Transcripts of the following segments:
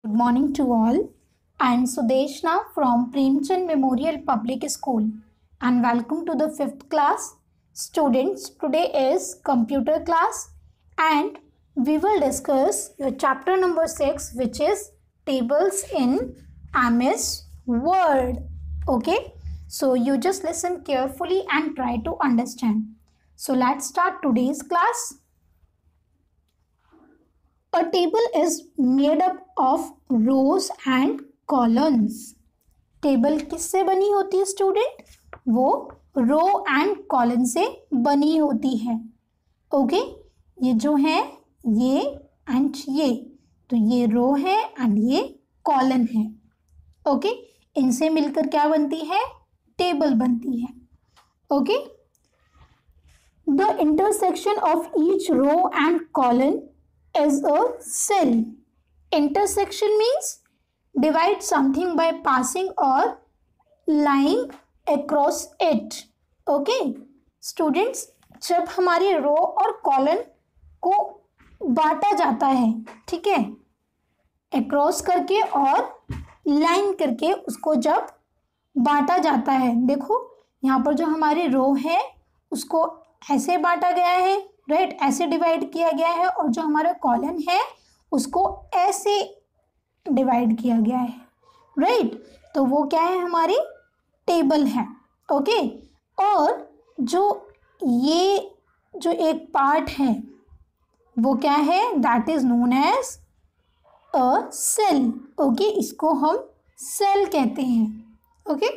Good morning to all. I am Sudeshna from Premchand Memorial Public School and welcome to the 5th class. Students, today is computer class and we will discuss your chapter number 6, which is tables in MS Word. Okay, so you just listen carefully and try to understand. So let's start today's class. A table is made up of rows and columns. Table किससे बनी होती है student? वो रो and column से बनी होती है. Okay, ये जो है ये एंड ये, तो ये रो है एंड ये कॉलम है. ओके, इनसे मिलकर क्या बनती है? टेबल बनती है. Okay, the intersection of each row and column is a cell. Intersection means divide something by passing or lying across it. Okay, students, जब हमारी रो और कॉलम को बांटा जाता है, ठीक है, अक्रॉस करके और लाइन करके उसको जब बांटा जाता है, देखो यहाँ पर जो हमारी रो है उसको ऐसे बांटा गया है, राइट, ऐसे डिवाइड किया गया है, और जो हमारा कॉलम है उसको ऐसे डिवाइड किया गया है, राइट. तो वो क्या है? हमारी टेबल है. ओके, और ये जो एक पार्ट है वो क्या है? That is known as a cell. Okay, इसको हम सेल कहते हैं. Okay,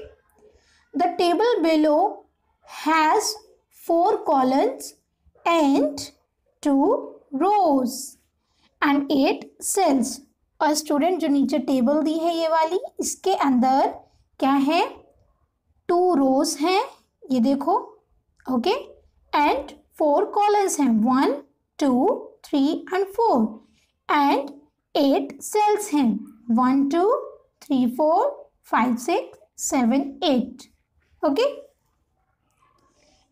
the table below has 4 columns and 2 rows and 8 cells. और स्टूडेंट जो नीचे टेबल दी है ये वाली, इसके अंदर क्या है? 2 rows हैं, ये देखो. ओके, एंड 4 columns हैं, 1 2 3 and 4, एंड 8 cells हैं, 1 2 3 4 5 6 7 8. Okay,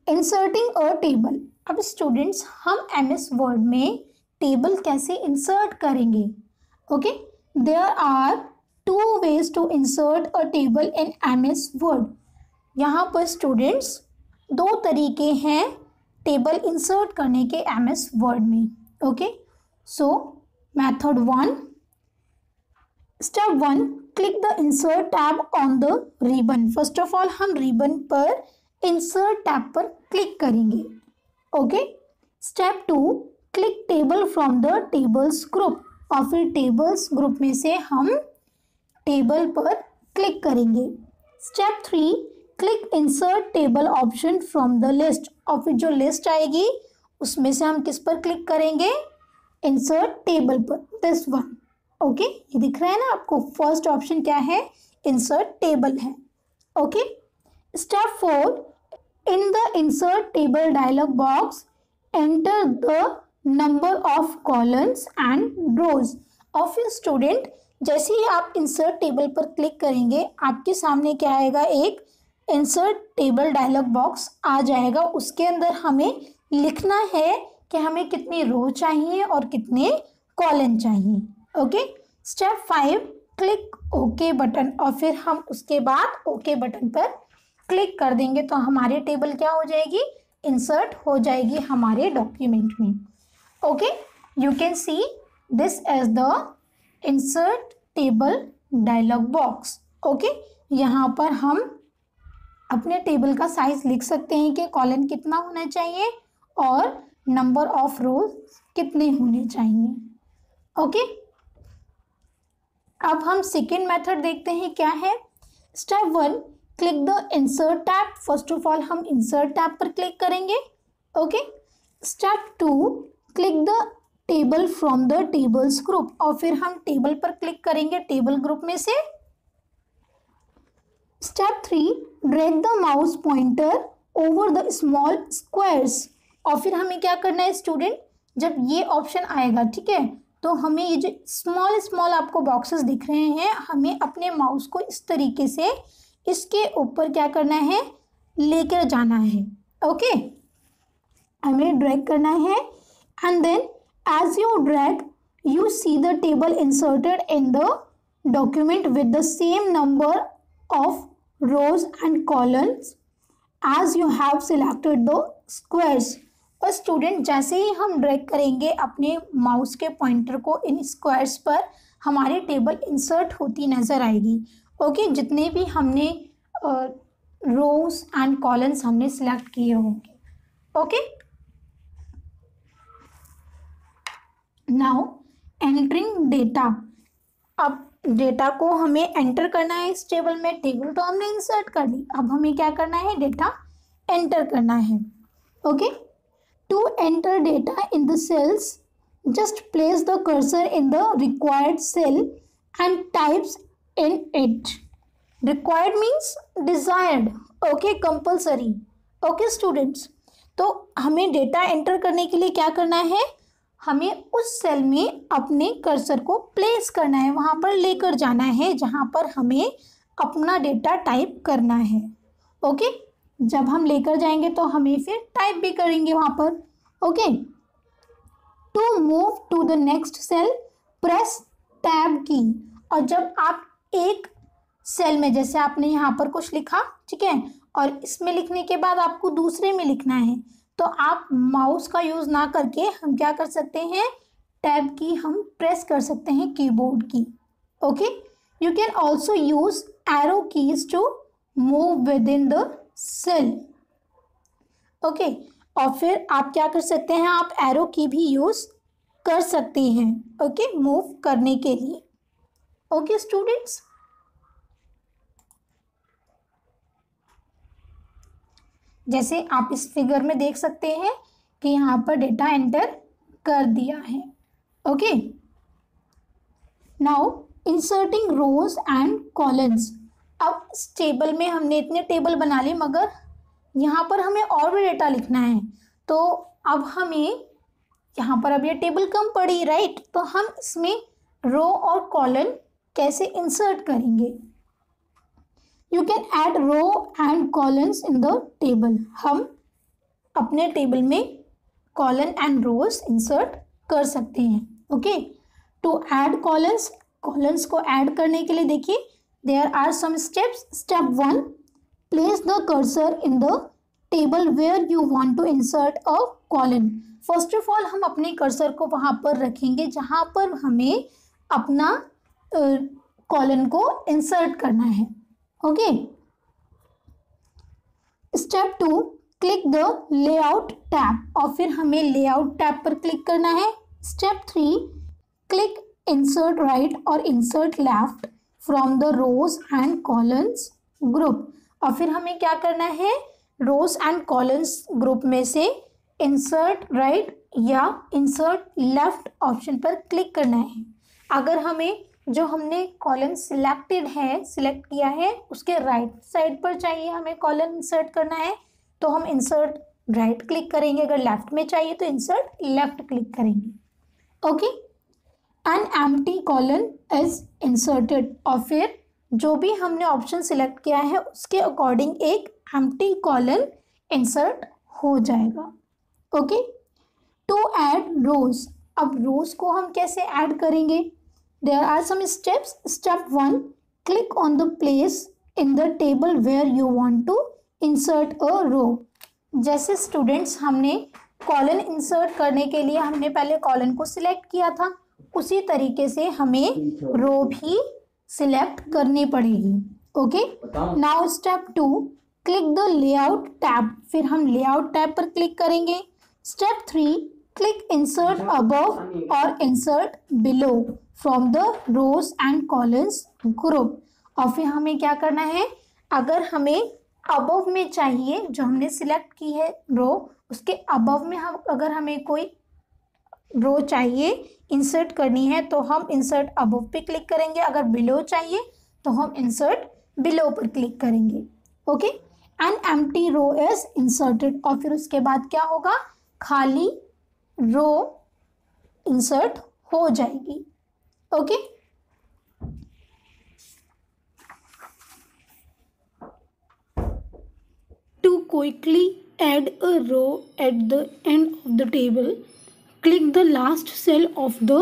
inserting a table. अब स्टूडेंट्स, हम MS वर्ड में टेबल कैसे इंसर्ट करेंगे? Okay, there are 2 ways to insert a table in MS Word. यहाँ पर स्टूडेंट्स 2 तरीके हैं टेबल इंसर्ट करने के MS वर्ड में. Okay, so method 1, step 1, click the insert tab on the ribbon. First of all हम ribbon पर insert tab पर क्लिक करेंगे. Okay, step 2, click table from the tables group. और फिर टेबल्स ग्रुप में से हम टेबल पर क्लिक करेंगे. Step 3, click insert table option from the list. और फिर जो लिस्ट आएगी उसमें से हम किस पर क्लिक करेंगे? इंसर्ट टेबल पर, दिस वन. ओके, ये दिख रहा है ना आपको? फर्स्ट ऑप्शन क्या है? इंसर्ट टेबल है. Okay, step 4, in the insert table dialog box enter the number of columns and rows. और फिर स्टूडेंट जैसे ही आप इंसर्ट टेबल पर क्लिक करेंगे आपके सामने क्या आएगा? एक इंसर्ट टेबल डायलॉग बॉक्स आ जाएगा. उसके अंदर हमें लिखना है कि हमें कितनी रो चाहिए और कितने कॉलम चाहिए. Okay, step 5, click okay button. और फिर हम उसके बाद ओके बटन पर क्लिक कर देंगे तो हमारी टेबल क्या हो जाएगी? इंसर्ट हो जाएगी हमारे डॉक्यूमेंट में. Okay, you can see this as the insert table dialog box. Okay, यहाँ पर हम अपने टेबल का साइज लिख सकते हैं कि कॉलम कितना होना चाहिए और नंबर ऑफ रोज कितने होने चाहिए. ओके, अब हम सेकेंड मेथड देखते हैं क्या है. Step 1, click the insert tab. First of all हम इंसर्ट टैब पर क्लिक करेंगे. Okay, step 2, click the table from the tables group. और फिर हम टेबल पर क्लिक करेंगे टेबल ग्रुप में से. Step 3, drag the mouse pointer over the small squares. और फिर हमें क्या करना है स्टूडेंट? जब ये ऑप्शन आएगा, ठीक है, तो हमें ये जो स्मॉल स्मॉल आपको बॉक्सेस दिख रहे हैं, हमें अपने माउस को इस तरीके से इसके ऊपर क्या करना है? लेकर जाना है. ओके, हमें ड्रैग करना है and then as you drag you see the table inserted in the document with the same number of rows and columns as you have selected the squares. और स्टूडेंट जैसे ही हम ड्रैग करेंगे अपने mouse के pointer को इन squares पर, हमारी table insert होती नज़र आएगी. ओके, जितने भी हमने रोज एंड कॉलम्स हमने सिलेक्ट किए होंगे. Okay, now entering data. अब डेटा को हमें एंटर करना है इस टेबल में. टेबल तो हमने इंसर्ट कर ली, अब हमें क्या करना है, डेटा एंटर करना है. Okay, to enter data in the cells, just place the cursor in the required cell and types in it. Required means desired. Okay, compulsory. Okay students, तो हमें डेटा एंटर करने के लिए क्या करना है, हमें उस सेल में अपने कर्सर को प्लेस करना है, वहाँ पर लेकर जाना है जहाँ पर हमें अपना डेटा टाइप करना है. ओके, जब हम लेकर जाएंगे तो हमें फिर टाइप भी करेंगे वहाँ पर. Okay, to move to the next cell press tab key. और जब आप एक सेल में, जैसे आपने यहाँ पर कुछ लिखा, ठीक है, और इसमें लिखने के बाद आपको दूसरे में लिखना है, तो आप माउस का यूज़ ना करके हम क्या कर सकते हैं, टैब की हम प्रेस कर सकते हैं, कीबोर्ड की. Okay, you can also use arrow keys to move within the cell. Okay, और फिर आप क्या कर सकते हैं, आप एरो की भी यूज कर सकते हैं. ओके, मूव करने के लिए. ओके स्टूडेंट्स, जैसे आप इस फिगर में देख सकते हैं कि यहाँ पर डेटा एंटर कर दिया है. Okay, now inserting rows and columns. अब इस टेबल में हमने इतने टेबल बना लिए, मगर यहाँ पर हमें और भी डेटा लिखना है. तो अब हमें यहाँ पर अब ये टेबल कम पड़ी, राइट, तो हम इसमें रो और कॉलम कैसे इंसर्ट करेंगे. You can add row and columns in the table. हम अपने टेबल में कॉलम एंड रोज इंसर्ट कर सकते हैं. Okay, to add columns, columns को ऐड करने के लिए देखिए, there are some steps. Step 1, place the cursor in the table where you want to insert a column. First of all हम अपने कर्सर को वहाँ पर रखेंगे जहाँ पर हमें अपना कॉलम को इंसर्ट करना है. Okay, step 2, click the layout tab, और फिर हमें लेआउट टैब पर क्लिक करना है. स्टेप 3, क्लिक इंसर्ट राइट और insert left from the rows and columns group. और फिर हमें क्या करना है, रोज एंड कॉलम्स ग्रुप में से इंसर्ट राइट या इंसर्ट लेफ्ट ऑप्शन पर क्लिक करना है. अगर हमें जो हमने कॉलम सिलेक्ट किया है उसके राइट साइड पर चाहिए हमें कॉलम इंसर्ट करना है, तो हम इंसर्ट राइट क्लिक करेंगे. अगर लेफ्ट में चाहिए तो इंसर्ट लेफ्ट क्लिक करेंगे. Okay, an empty column is inserted. और फिर जो भी हमने ऑप्शन सिलेक्ट किया है उसके अकॉर्डिंग एक एम्प्टी कॉलम इंसर्ट हो जाएगा. Okay, to add rows. अब रोज को हम कैसे ऐड करेंगे, there are some steps. Step 1, click on the place in the table where you want to insert a row. जैसे स्टूडेंट्स हमने कॉलम इंसर्ट करने के लिए हमने पहले कॉलम को सिलेक्ट किया था, उसी तरीके से हमें रो भी सिलेक्ट करनी पड़ेगी. Okay, now step 2, click the layout tab. फिर हम लेआउट टैब पर क्लिक करेंगे. स्टेप 3, क्लिक इंसर्ट अबव और insert below from the rows and columns group. और फिर हमें क्या करना है, अगर हमें अबव में चाहिए, जो हमने सिलेक्ट की है रो, उसके अबव में हम अगर हमें कोई रो चाहिए इंसर्ट करनी है तो हम इंसर्ट अबव पे क्लिक करेंगे. अगर बिलो चाहिए तो हम इंसर्ट बिलो पर क्लिक करेंगे. Okay, an empty row is inserted. और फिर उसके बाद क्या होगा, खाली रो इंसर्ट हो जाएगी. Okay, to quickly add a row at the end of the table, click the last cell of the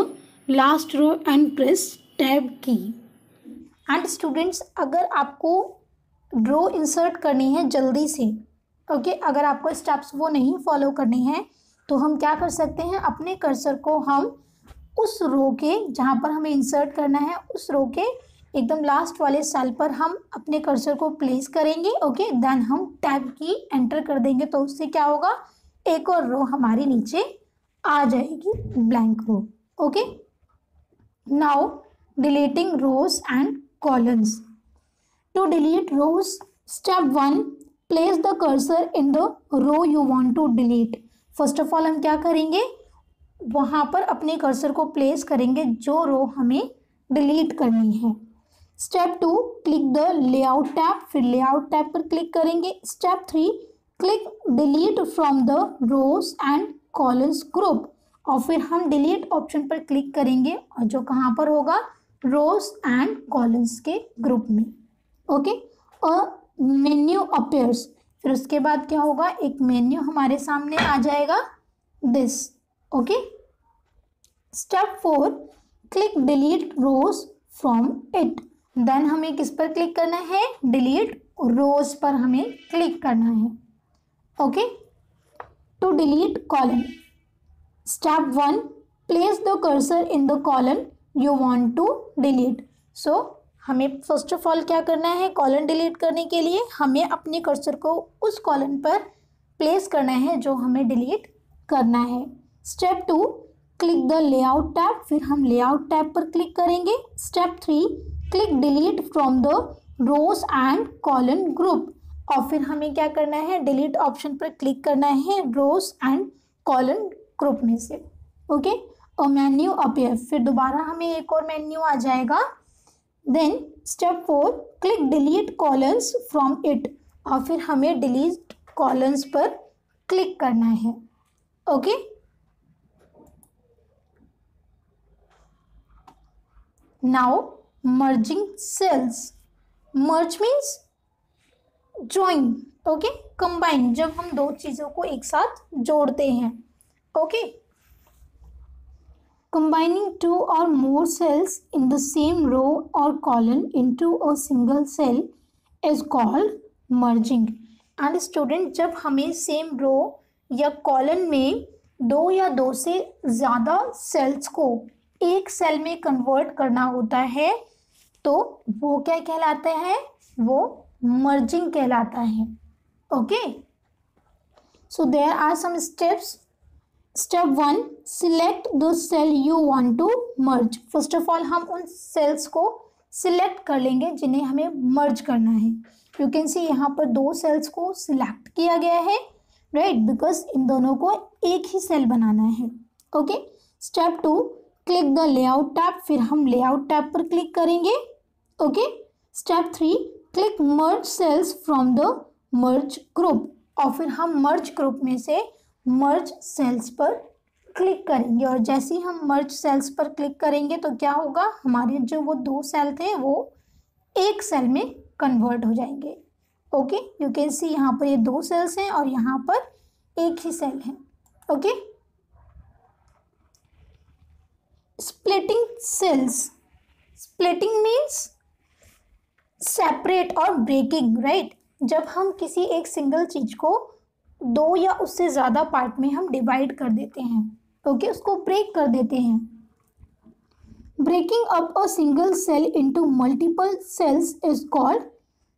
last row and press tab key. And students, अगर आपको रो इंसर्ट करनी है जल्दी से, ओके, अगर आपको स्टेप्स वो नहीं फॉलो करने हैं तो हम क्या कर सकते हैं, अपने कर्सर को हम उस रो के जहाँ पर हमें इंसर्ट करना है उस रो के एकदम लास्ट वाले सेल पर हम अपने कर्सर को प्लेस करेंगे, ओके, देन हम टैब की एंटर कर देंगे, तो उससे क्या होगा, एक और रो हमारी नीचे आ जाएगी, blank row, okay. Now deleting rows and columns. To delete rows, step 1, place the cursor in the row you want to delete. First of all हम क्या करेंगे, वहाँ पर अपने कर्सर को प्लेस करेंगे जो रो हमें डिलीट करनी है। Step 2, click the layout tab, फिर लेआउट टैब पर क्लिक करेंगे। Step 3, click delete from the rows and columns group, और फिर हम डिलीट ऑप्शन पर क्लिक करेंगे और जो कहाँ पर होगा, रोज एंड कॉलम्स के ग्रुप में, ओके। और मेन्यू अपीयर्स, फिर उसके बाद क्या होगा, एक मेन्यू हमारे सामने आ जाएगा, this, okay. Step 4, click delete rows from it, then हमें किस पर क्लिक करना है, डिलीट रोज पर हमें क्लिक करना है, okay. To delete column, step 1, place the cursor in the column you want to delete. So हमें फर्स्ट ऑफ ऑल क्या करना है, कॉलम डिलीट करने के लिए हमें अपने कर्सर को उस कॉलम पर प्लेस करना है जो हमें डिलीट करना है। Step 2, click the layout tab, फिर हम लेआउट टैब पर क्लिक करेंगे। Step 3, click delete from the rows and column group, और फिर हमें क्या करना है, डिलीट ऑप्शन पर क्लिक करना है रोज एंड कॉलम ग्रुप में से, ओके। और मेन्यू अपीयर, फिर दोबारा हमें एक और मेन्यू आ जाएगा। Then step 4, click delete columns from it, और फिर हमें डिलीट कॉलम्स पर क्लिक करना है, okay. Now merging cells, merge means join, okay, combine, जब हम दो चीज़ों को एक साथ जोड़ते हैं, okay. Combining two or more cells in the same row or column into a single cell is called merging. And student, जब हमें सेम रो या कॉलम में दो या दो से ज़्यादा सेल्स को एक सेल में कन्वर्ट करना होता है तो वो क्या कहलाता है, वो मर्जिंग कहलाता है, okay. So there are some steps. Step 1, select the cell you want to merge. First of all हम उन सेल्स को सिलेक्ट कर लेंगे जिन्हें हमें मर्ज करना है। यू कैन सी यहाँ पर दो सेल्स को सिलेक्ट किया गया है, राइट, बिकॉज इन दोनों को एक ही सेल बनाना है, okay. Step 2, click the layout tab, फिर हम लेआउट टैब पर क्लिक करेंगे, okay. Step 3, click merge cells from the merge group, और फिर हम मर्ज ग्रुप में से मर्ज सेल्स पर क्लिक करेंगे, और जैसे ही हम मर्ज सेल्स पर क्लिक करेंगे तो क्या होगा, हमारे जो वो दो सेल थे वो एक सेल में कन्वर्ट हो जाएंगे, ओके। यू कैन सी यहाँ पर ये दो सेल्स हैं और यहाँ पर एक ही सेल है, okay. Splitting cells, splitting means separate और ब्रेकिंग, राइट। जब हम किसी एक सिंगल चीज को दो या उससे ज़्यादा पार्ट में हम डिवाइड कर देते हैं, ओके, उसको ब्रेक कर देते हैं। Breaking up a single cell into multiple cells is called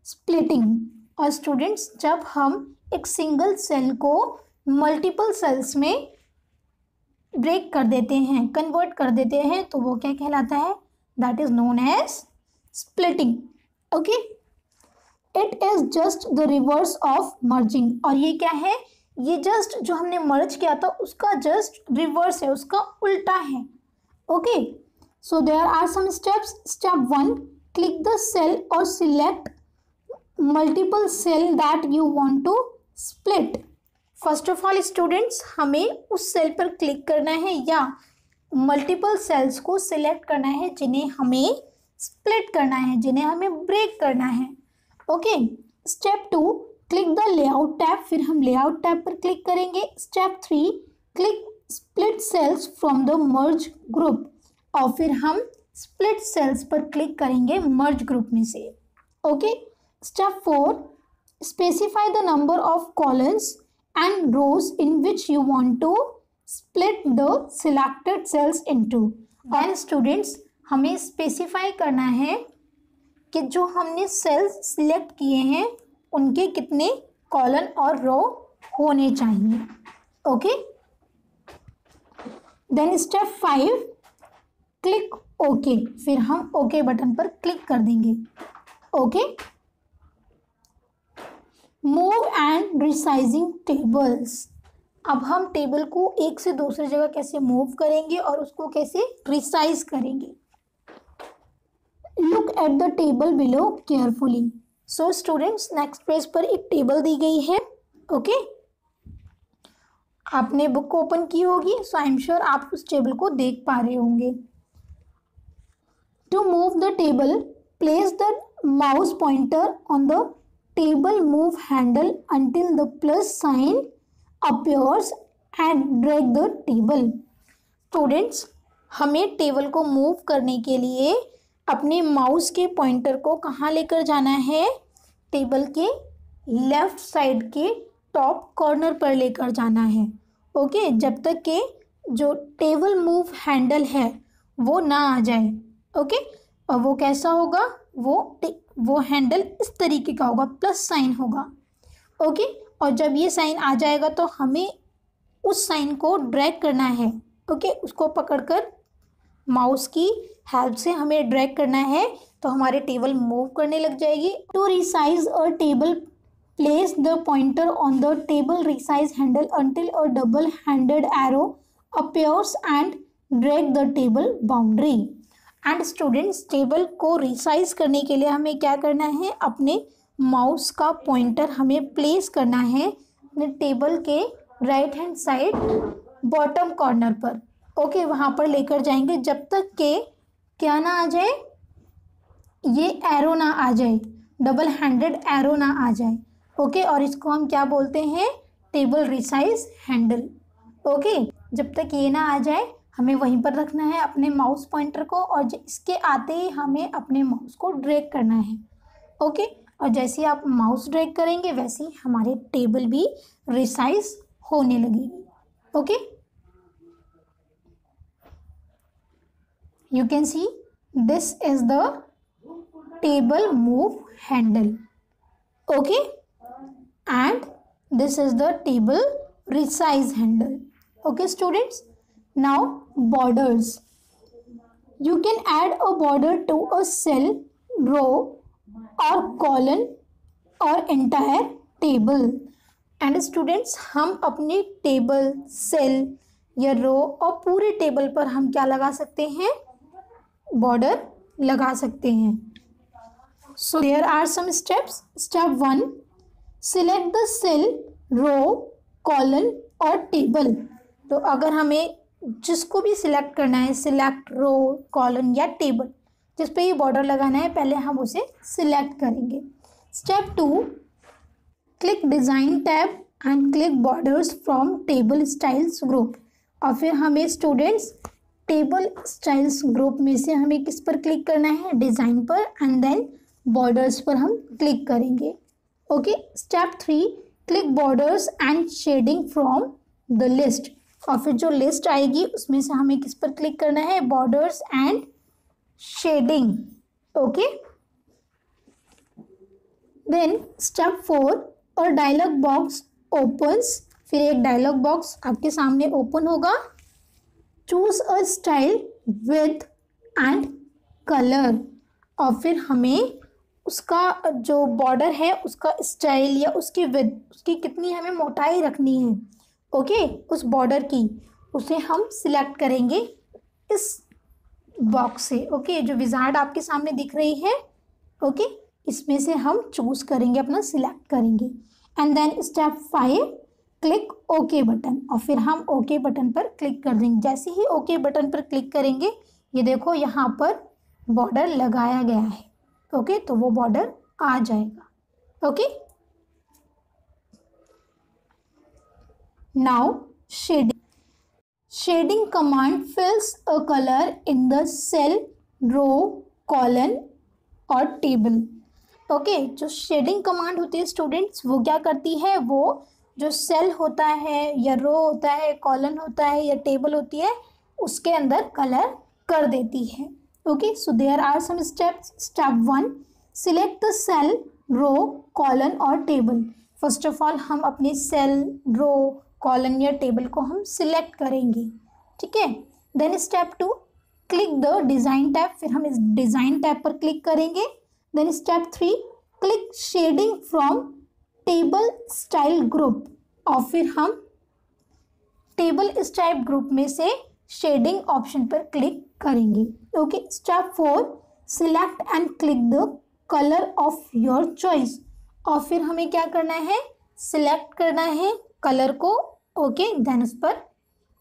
splitting. और स्टूडेंट्स, जब हम एक सिंगल सेल को मल्टीपल सेल्स में ब्रेक कर देते हैं, कन्वर्ट कर देते हैं, तो वो क्या कहलाता है, that is known as splitting, okay. It is just the reverse of merging, और ये क्या है, ये जस्ट जो हमने मर्ज किया था उसका जस्ट रिवर्स है, उसका उल्टा है, okay. So there are some steps. Step 1, click the cell और select multiple cell that you want to split. First of all students, हमें उस सेल पर क्लिक करना है या मल्टीपल सेल्स को सिलेक्ट करना है जिन्हें हमें स्प्लिट करना है, जिन्हें हमें ब्रेक करना है, okay. Step 2, click the layout tab, फिर हम लेआउट टैब पर क्लिक करेंगे। Step 3, click split cells from the merge group, और फिर हम स्प्लिट सेल्स पर क्लिक करेंगे मर्ज ग्रुप में से। Okay, step 4, specify the number of columns and rows in which you want to split the selected cells into. Then students, हमें specify करना है कि जो हमने सेल्स सिलेक्ट किए हैं उनके कितने कॉलम और रो होने चाहिए। Okay, then step 5, click okay. फिर हम ओके बटन पर क्लिक कर देंगे। Okay, move and resizing tables. अब हम टेबल को एक से दूसरी जगह कैसे मूव करेंगे और उसको कैसे रिसाइज करेंगे। Look at the table below carefully. So students, next page पर एक टेबल दी गई है। ओके, आपने बुक ओपन की होगी, सो आई एम श्योर आप उस टेबल को देख पा रहे होंगे। To move the table, place the mouse pointer on the table move handle until the plus sign appears and drag the table। Students, हमें टेबल को मूव करने के लिए अपने माउस के पॉइंटर को कहाँ लेकर जाना है? टेबल के लेफ्ट साइड के टॉप कॉर्नर पर लेकर जाना है। ओके, जब तक के जो टेबल मूव हैंडल है वो ना आ जाए। ओके, और वो कैसा होगा? वो हैंडल इस तरीके का होगा, प्लस साइन होगा। ओके, और जब ये साइन आ जाएगा तो हमें उस साइन को ड्रैग करना है। ओके, उसको पकड़कर माउस की हेल्प से हमें ड्रैग करना है तो हमारे टेबल मूव करने लग जाएगी। To resize a table, place the pointer on the table resize handle until a double handed arrow appears and drag the table boundary। And students, table को रिसाइज करने के लिए हमें क्या करना है? अपने माउस का पॉइंटर हमें प्लेस करना है अपने टेबल के right hand side bottom corner पर। ओके, वहाँ पर लेकर जाएंगे जब तक के क्या ना आ जाए, ये एरो ना आ जाए, डबल हैंडेड एरो ना आ जाए। ओके, और इसको हम क्या बोलते हैं? Table resize handle. ओके, जब तक ये ना आ जाए हमें वहीं पर रखना है अपने माउस पॉइंटर को, और इसके आते ही हमें अपने माउस को ड्रैग करना है। ओके, और जैसे आप माउस ड्रैग करेंगे वैसे ही हमारे टेबल भी रिसाइज होने लगेगी। Okay, you can see this is the table move handle। okay, and this is the table resize handle। okay students, now borders, you can add a border to a cell, row or column or entire table। and students, हम अपने table, cell या रो और पूरे table पर हम क्या लगा सकते हैं? बॉर्डर लगा सकते हैं। So there are some steps. Step 1, select the cell, row, column और टेबल। तो अगर हमें जिसको भी सिलेक्ट करना है, सिलेक्ट रो, कॉलम या टेबल, जिस पे ये बॉर्डर लगाना है पहले हम उसे सिलेक्ट करेंगे। Step 2, click design tab and click borders from table styles group. और फिर हमें स्टूडेंट्स टेबल स्टाइल्स ग्रुप में से हमें किस पर क्लिक करना है? डिज़ाइन पर, एंड देन बॉर्डर्स पर हम क्लिक करेंगे। Okay, step 3, click borders and shading from the list. और फिर जो लिस्ट आएगी उसमें से हमें किस पर क्लिक करना है? Borders and shading. Okay, then step 4, और डायलॉग बॉक्स ओपन्स। फिर एक डायलॉग बॉक्स आपके सामने ओपन होगा। Choose a style, width and colour. और फिर हमें उसका जो बॉर्डर है उसका स्टाइल या उसकी विड्थ, उसकी कितनी हमें मोटाई रखनी है। ओके, उस बॉर्डर की उसे हम सिलेक्ट करेंगे इस बॉक्स से। ओके, जो विजार्ड आपके सामने दिख रही है, ओके, इसमें से हम चूज करेंगे, अपना सिलेक्ट करेंगे। And then step 5, click okay button. और फिर हम ओके बटन पर क्लिक कर देंगे। जैसे ही ओके बटन पर क्लिक करेंगे, ये देखो यहाँ पर बॉर्डर लगाया गया है। ओके, तो वो बॉर्डर आ जाएगा। Okay, now shading. Shading command fills a colour in the cell, row, column और टेबल। ओके, जो शेडिंग कमांड होती है स्टूडेंट्स, वो क्या करती है, वो जो सेल होता है या रो होता है, कॉलन होता है या टेबल होती है, उसके अंदर कलर कर देती है। Okay, so there are some steps. Step 1, select the cell, row, column और टेबल। फर्स्ट ऑफ ऑल हम अपने सेल, रो, कॉलन या टेबल को हम सिलेक्ट करेंगे, ठीक है। Then step 2, click the design tab, फिर हम इस डिज़ाइन टैब पर क्लिक करेंगे। Then step 3, click shading from table style group, और फिर हम टेबल स्टाइल ग्रुप में से शेडिंग ऑप्शन पर क्लिक करेंगे। Okay, step 4, select and click the colour of your choice, और फिर हमें क्या करना है, सिलेक्ट करना है कलर को। ओके, देन उस पर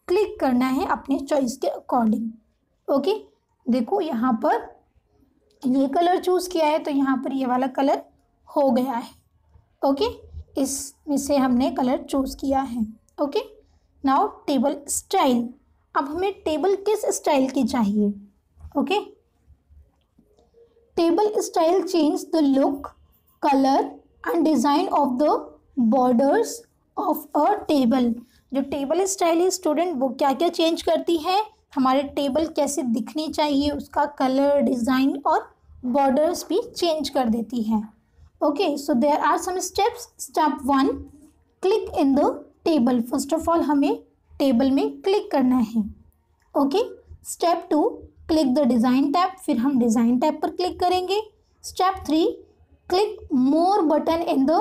क्लिक करना है अपने चॉइस के अकॉर्डिंग। ओके, देखो यहाँ पर ये कलर चूज़ किया है तो यहाँ पर ये वाला कलर हो गया है। ओके, इसमें से हमने कलर चूज़ किया है। Okay, now table style. अब हमें टेबल किस स्टाइल की चाहिए। Okay, table style change the look, colour and design of the borders of a table. जो टेबल स्टाइल है स्टूडेंट, वो क्या क्या चेंज करती है, हमारे टेबल कैसे दिखनी चाहिए, उसका कलर, डिज़ाइन और बॉर्डर्स भी चेंज कर देती है। Okay, so there are some steps. Step 1, click in the table. First of all हमें टेबल में क्लिक करना है। Okay, step 2, click the design tab, फिर हम डिज़ाइन टैब पर क्लिक करेंगे। Step 3, click more button in the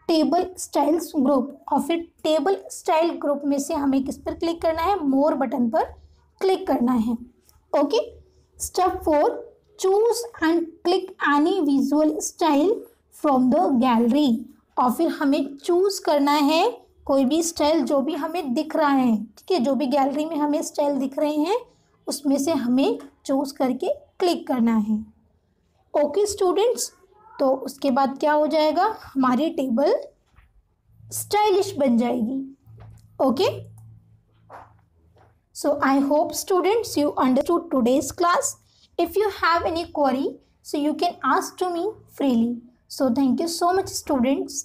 table styles group, और फिर टेबल स्टाइल ग्रुप में से हमें किस पर क्लिक करना है, मोर बटन पर क्लिक करना है। Okay, step 4, choose and click any visual style from the gallery, और फिर हमें चूज करना है कोई भी स्टाइल जो भी हमें दिख रहा है, ठीक है, जो भी गैलरी में हमें स्टाइल दिख रहे हैं उसमें से हमें चूज करके क्लिक करना है। ओके स्टूडेंट्स, तो उसके बाद क्या हो जाएगा, हमारी टेबल स्टाइलिश बन जाएगी। Okay, so I hope students you understood today's class. If you have any query, so you can ask to me freely. So thank you so much students.